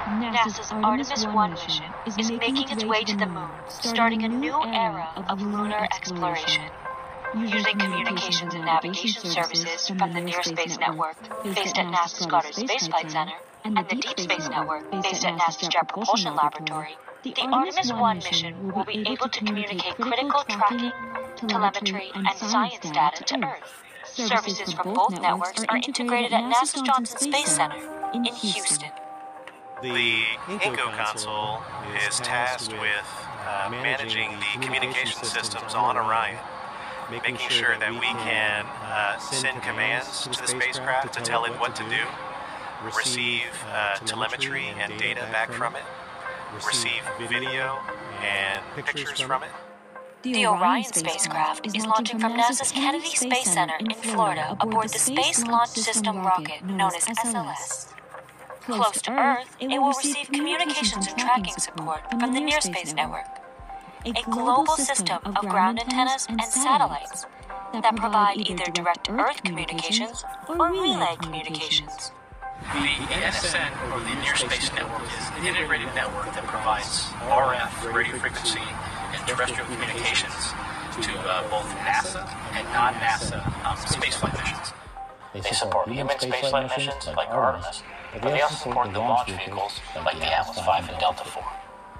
NASA's Artemis 1 mission is making its way to the moon, starting a new era of lunar exploration. Using communications and navigation services from the Near Space Network, based at NASA's Goddard Space Flight Center, and the Deep Space Network, based at NASA's Jet Propulsion Laboratory, the Artemis 1 mission will be able to communicate critical tracking, telemetry, and science data to Earth. Services from both networks are integrated at NASA's Johnson Space Center in Houston. The INCO console is tasked with managing the communication systems on Orion, making sure that we can send commands to the spacecraft to tell it what to do, receive telemetry and data back from it, receive video and pictures from it. The Orion spacecraft is launching from NASA's Kennedy Space Center in Florida aboard the Space Launch System rocket known as SLS. Close to Earth, it will receive communications and tracking support from the Near Space Network, a global system of ground antennas and satellites that provide either direct Earth communications or relay communications. The NSN, or the Near Space Network, is an integrated network that provides RF, radio frequency, and terrestrial communications to both NASA and non-NASA spaceflight missions. They support human spaceflight missions like Artemis, but they also support the launch vehicles like the Atlas V and Delta IV.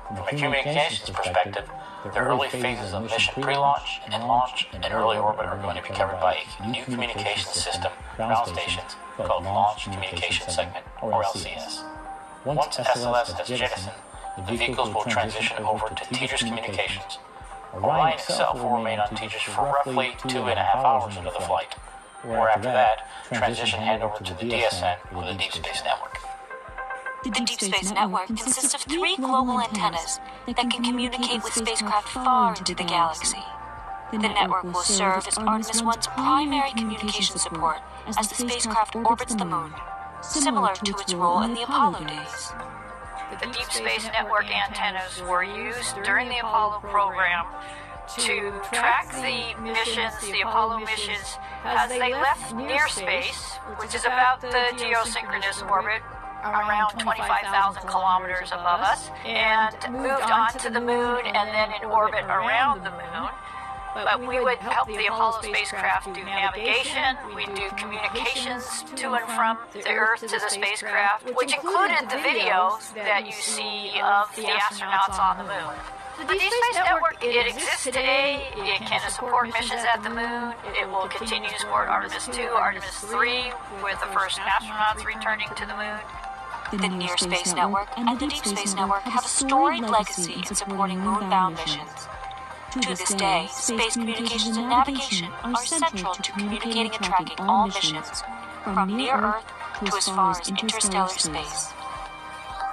From a communications perspective, the early phases of mission pre-launch and launch and early orbit are going to be covered by a new communications system ground stations called Launch Communication Segment, or LCS. Once SLS has jettisoned, the vehicles will transition over to Tejas Communications. Orion itself will remain on Tejas for roughly 2.5 hours into the flight, or after that, transition handover to the DSN or the Deep Space Network. The Deep Space Network consists of 3 global antennas that can communicate with spacecraft far into the galaxy. The network will serve as Artemis 1's primary communication support as the spacecraft orbits the moon, similar to its role in the Apollo days. The Deep Space Network antennas were used during the Apollo program to track the missions, the Apollo missions, as they left near space, which is about the geosynchronous orbit, around 25,000 kilometers above us, and moved on to the moon and then in orbit around the moon. But we would help the Apollo spacecraft do navigation, we'd do communications to and from the Earth to the spacecraft, which included the videos that you see of the astronauts on the moon. The Deep Space Network, it exists today, it can support missions at the moon, it will continue to support Artemis 2, Artemis 3, with the first astronauts returning to the moon. The Near Space Network and the Deep Space Network have a storied legacy in supporting moon-bound missions. To this day, space communications and navigation are central to communicating and tracking all missions, from near Earth to as far as interstellar space.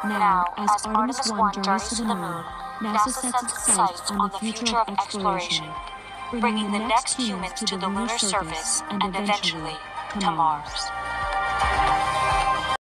Now, as Artemis 1 journeys to the moon, NASA sets its sights on the future of exploration, bringing the next humans to the lunar surface and eventually to Mars.